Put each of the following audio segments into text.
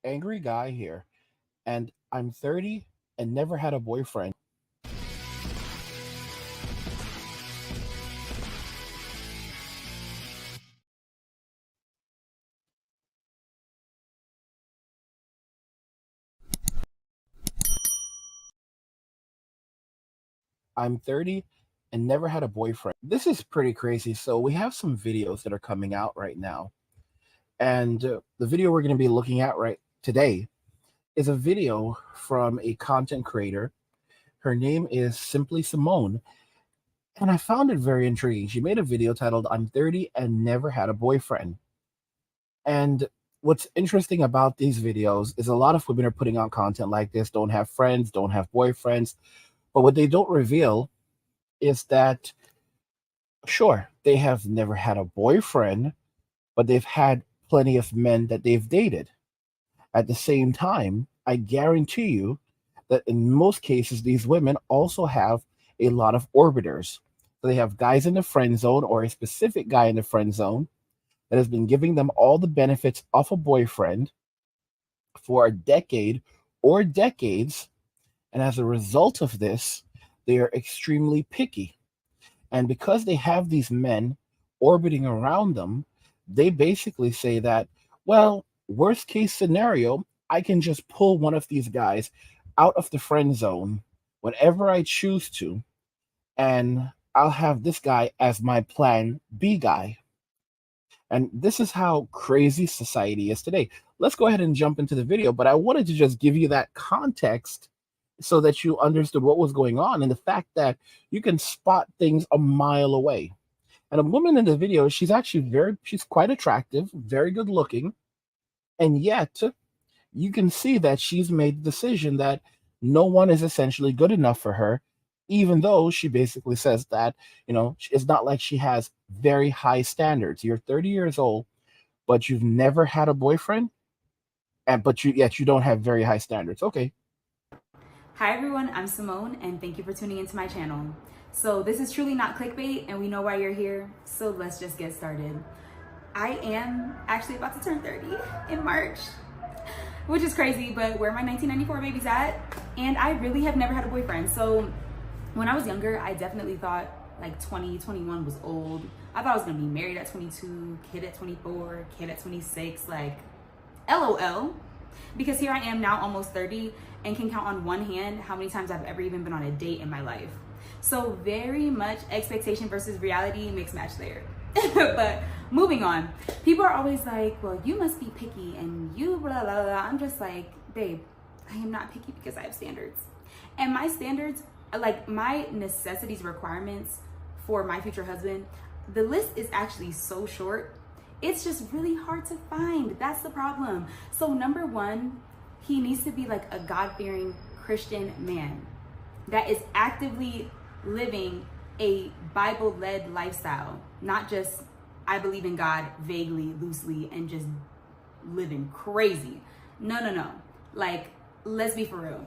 Angry guy here, and I'm 30 and never had a boyfriend. I'm 30 and never had a boyfriend. This is pretty crazy. So, we have some videos that are coming out right now. And the video we're going to be looking at right today is a video from a content creator. Her name is Simply Simone. And I found it very intriguing. She made a video titled, I'm 30 and never had a boyfriend. And what's interesting about these videos is a lot of women are putting out content like this, don't have friends, don't have boyfriends. But what they don't reveal is that, sure, they have never had a boyfriend, but they've had plenty of men that they've dated. At the same time, I guarantee you that in most cases, these women also have a lot of orbiters. So they have guys in the friend zone or a specific guy in the friend zone that has been giving them all the benefits of a boyfriend for a decade or decades. And as a result of this, they are extremely picky. And because they have these men orbiting around them, they basically say that, well, worst case scenario, I can just pull one of these guys out of the friend zone whenever I choose to, and I'll have this guy as my plan B guy. And this is how crazy society is today. Let's go ahead and jump into the video, but I wanted to just give you that context so that you understood what was going on and the fact that you can spot things a mile away. And a woman in the video, she's quite attractive, very good looking, and yet you can see that she's made the decision that no one is essentially good enough for her, even though she basically says that, it's not like she has very high standards. You're 30 years old, but you've never had a boyfriend, yet you don't have very high standards. Okay. Hi everyone, I'm Simone and thank you for tuning into my channel. So this is truly not clickbait and we know why you're here, so let's just get started. I am actually about to turn 30 in March, which is crazy, but where my 1994 baby's at, and I really have never had a boyfriend. So when I was younger, I definitely thought like 20, 21 was old. I thought I was gonna be married at 22, kid at 24, kid at 26, like LOL. Because here I am now almost 30 and can count on one hand how many times I've ever even been on a date in my life. So very much expectation versus reality mixed match there. But moving on, people are always like, well, you must be picky and you blah, blah, blah. I'm just like, babe, I am not picky because I have standards. And my standards, like my necessities requirements for my future husband, the list is actually so short. It's just really hard to find. That's the problem. So number one, he needs to be like a God-fearing Christian man that is actively living a Bible-led lifestyle, not just I believe in God vaguely, loosely, and just living crazy. No. Like, let's be for real.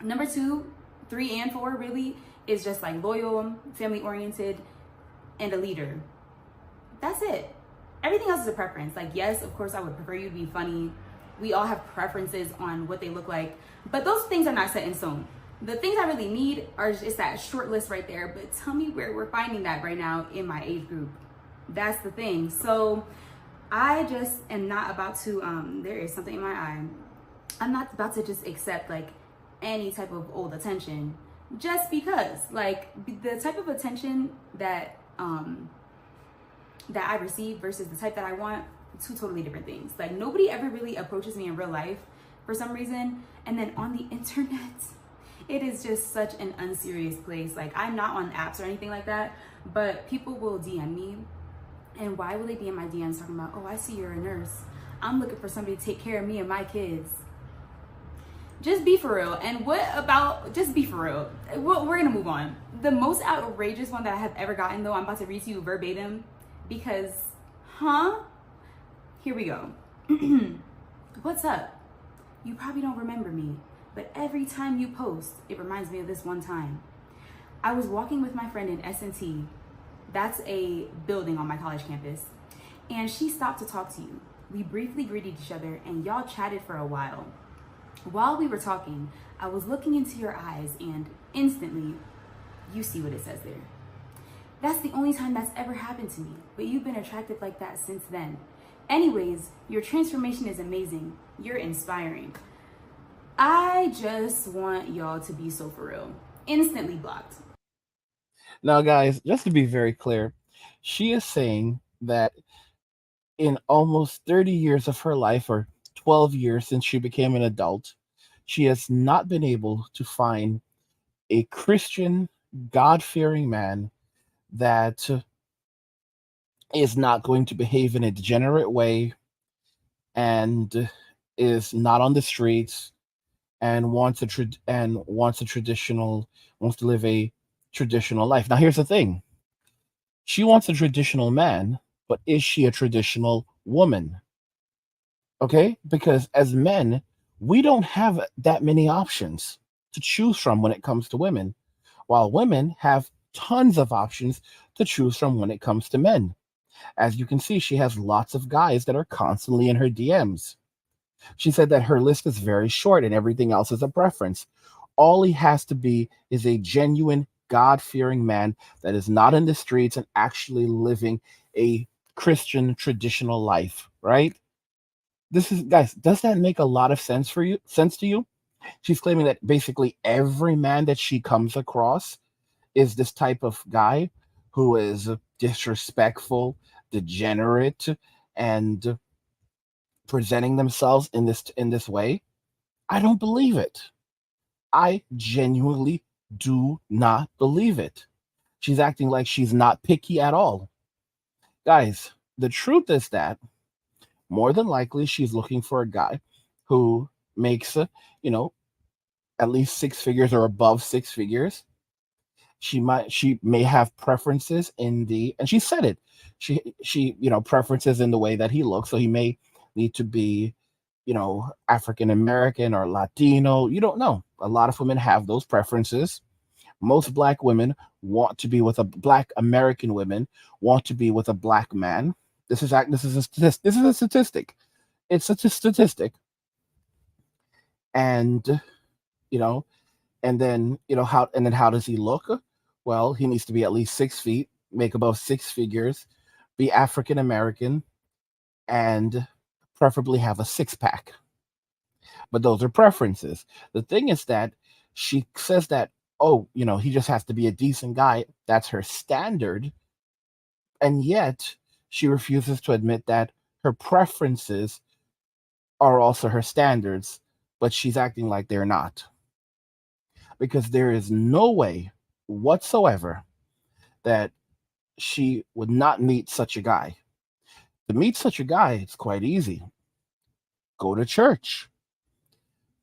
Number two, 3 and 4 really is just like loyal, family-oriented, and a leader. That's it. Everything else is a preference. Like, yes, of course, I would prefer you to be funny. We all have preferences on what they look like, but those things are not set in stone. The things I really need are just that short list right there, but tell me where we're finding that right now in my age group. That's the thing. So I just am not about to, there is something in my eye. I'm not about to just accept like any type of old attention just because, like, the type of attention that I receive versus the type that I want, two totally different things. Like, nobody ever really approaches me in real life for some reason, and then on the internet, it is just such an unserious place. Like, I'm not on apps or anything like that, but people will DM me, and why will they be in my DMs talking about, oh, I see you're a nurse. I'm looking for somebody to take care of me and my kids. Just be for real. And what about, just be for real. We're gonna move on. The most outrageous one that I have ever gotten, though, I'm about to read to you verbatim because, here we go. What's up? You probably don't remember me, but every time you post, it reminds me of this one time. I was walking with my friend in S&T. That's a building on my college campus. And she stopped to talk to you. We briefly greeted each other and y'all chatted for a while. While we were talking, I was looking into your eyes and instantly, you see what it says there. That's the only time that's ever happened to me, but you've been attractive like that since then. Anyways, your transformation is amazing. You're inspiring. I just want y'all to be so for real. Instantly blocked. Now, guys, just to be very clear, she is saying that in almost 30 years of her life, or 12 years since she became an adult, she has not been able to find a Christian, God fearing man that is not going to behave in a degenerate way and is not on the streets and wants to live a traditional life. Now, here's the thing: she wants a traditional man, but is she a traditional woman? Okay, because as men, we don't have that many options to choose from when it comes to women, while women have tons of options to choose from when it comes to men. As you can see, she has lots of guys that are constantly in her DMs. She said that her list is very short and everything else is a preference. All he has to be is a genuine, God fearing man that is not in the streets and actually living a Christian traditional life, right? This is, guys, does that make a lot of sense to you? She's claiming that basically every man that she comes across is this type of guy who is disrespectful, degenerate, and presenting themselves in this way. I don't believe it. I genuinely do not believe it. She's acting like she's not picky at all. Guys, the truth is that more than likely she's looking for a guy who makes you know, at least six figures or above six figures. She may have preferences in the, and she said it, preferences in the way that he looks, so he may need to be, African American or Latino. You don't know. A lot of women have those preferences. Most black women want to be with a black American women want to be with a black man. This is a statistic. It's such a statistic. And you know how does he look? Well, he needs to be at least 6 feet, make above six figures, be African American, and preferably have a six pack. But those are preferences. The thing is that she says that, oh, he just has to be a decent guy. That's her standard. And yet she refuses to admit that her preferences are also her standards, but she's acting like they're not. Because there is no way whatsoever that she would not meet such a guy. To meet such a guy, it's quite easy. Go to church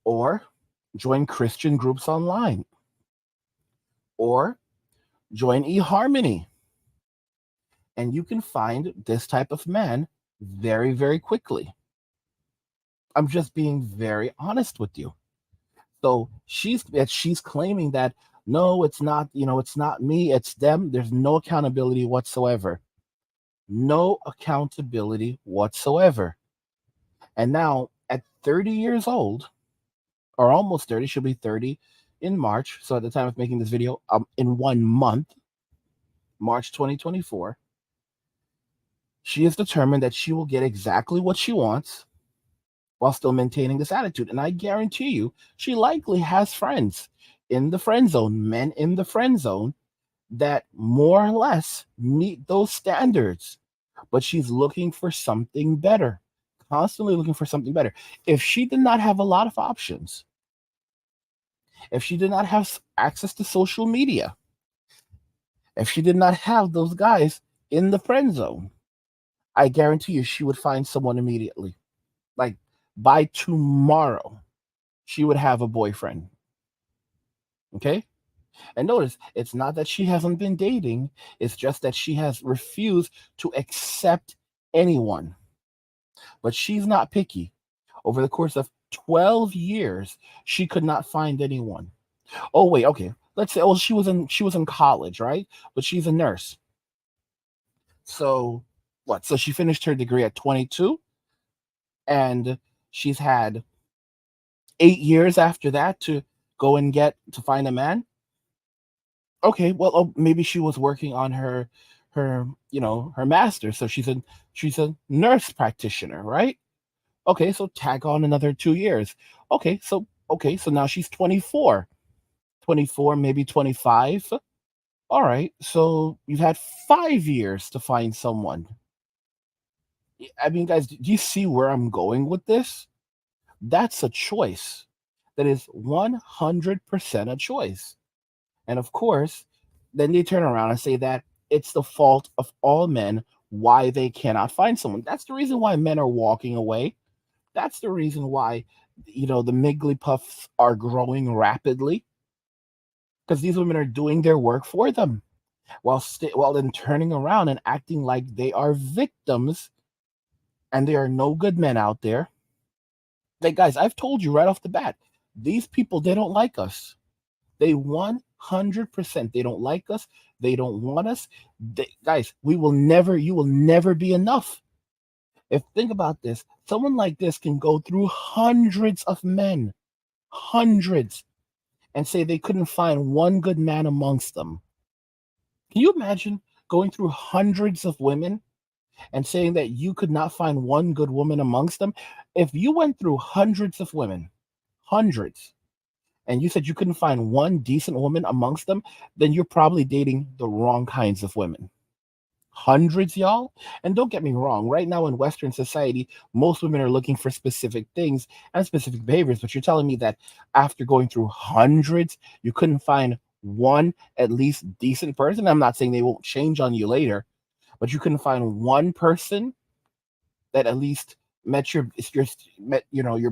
or join Christian groups online or join eHarmony. And you can find this type of man very, very quickly. I'm just being very honest with you. So she's claiming that no, it's not me, it's them. There's no accountability whatsoever. No accountability whatsoever. And now at 30 years old, or almost 30, she'll be 30 in March. So at the time of making this video, in 1 month, March 2024, she is determined that she will get exactly what she wants while still maintaining this attitude. And I guarantee you, she likely has friends in the friend zone, men in the friend zone, that more or less meet those standards. But she's looking for something better, constantly looking for something better. If she did not have a lot of options, if she did not have access to social media, if she did not have those guys in the friend zone, I guarantee you she would find someone immediately. Like by tomorrow, she would have a boyfriend. Okay? And notice, it's not that she hasn't been dating, it's just that she has refused to accept anyone. But she's not picky. Over the course of 12 years, she could not find anyone. Oh, wait, okay. Let's say, oh, she was in college, right? But she's a nurse. So what? So she finished her degree at 22. and she's had 8 years after that to go and get to find a man. Okay, well, oh, maybe she was working on her master, so she's a nurse practitioner, right? Okay, so tag on another 2 years. Okay, so now she's 24, 24, maybe 25. All right, so you've had 5 years to find someone. I mean, guys, do you see where I'm going with this? That's a choice. That is 100% a choice. And of course, then they turn around and say that it's the fault of all men why they cannot find someone. That's the reason why men are walking away. That's the reason why, the Miggly Puffs are growing rapidly, because these women are doing their work for them while then turning around and acting like they are victims and there are no good men out there. Like, guys, I've told you right off the bat, these people, they don't like us. They 100%, they don't like us. They don't want us. Guys, you will never be enough. If think about this, someone like this can go through hundreds of men, hundreds, and say they couldn't find one good man amongst them. Can you imagine going through hundreds of women and saying that you could not find one good woman amongst them? If you went through hundreds of women, hundreds, and you said you couldn't find one decent woman amongst them, then you're probably dating the wrong kinds of women. Hundreds, y'all. And don't get me wrong, right now in Western society, most women are looking for specific things and specific behaviors. But you're telling me that after going through hundreds, you couldn't find one at least decent person? I'm not saying they won't change on you later, but you couldn't find one person that at least met your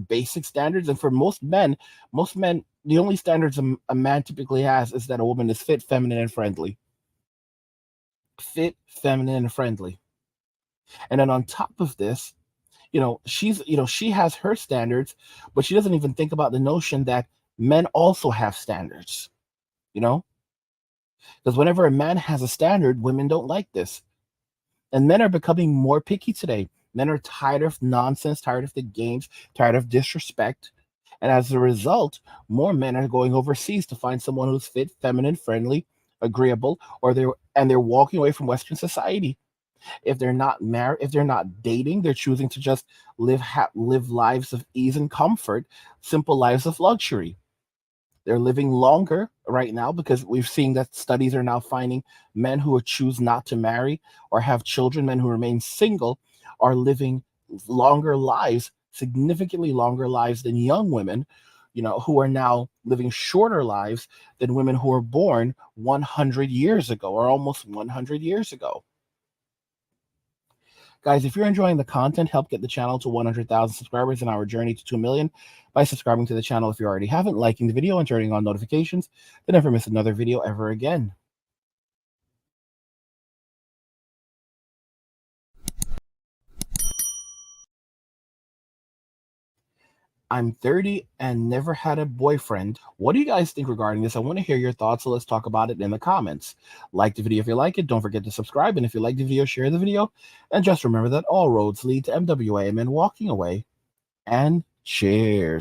basic standards. And for most men, the only standards a man typically has is that a woman is fit, feminine, and friendly. Fit, feminine, and friendly. And then on top of this, she has her standards, but she doesn't even think about the notion that men also have standards, you know? Because whenever a man has a standard, women don't like this. And men are becoming more picky today. Men are tired of nonsense, tired of the games, tired of disrespect. And as a result, more men are going overseas to find someone who's fit, feminine, friendly, agreeable, they're walking away from Western society. If they're not married, if they're not dating, they're choosing to just live lives of ease and comfort, simple lives of luxury. They're living longer right now because we've seen that studies are now finding men who choose not to marry or have children, men who remain single, are living longer lives, significantly longer lives than young women, who are now living shorter lives than women who were born 100 years ago or almost 100 years ago. Guys, if you're enjoying the content, help get the channel to 100,000 subscribers in our journey to 2 million by subscribing to the channel if you already haven't, liking the video, and turning on notifications to never miss another video ever again. I'm 30 and never had a boyfriend. What do you guys think regarding this? I want to hear your thoughts, so let's talk about it in the comments. Like the video if you like it. Don't forget to subscribe. And if you like the video, share the video. And just remember that all roads lead to MWA men walking away. And cheers.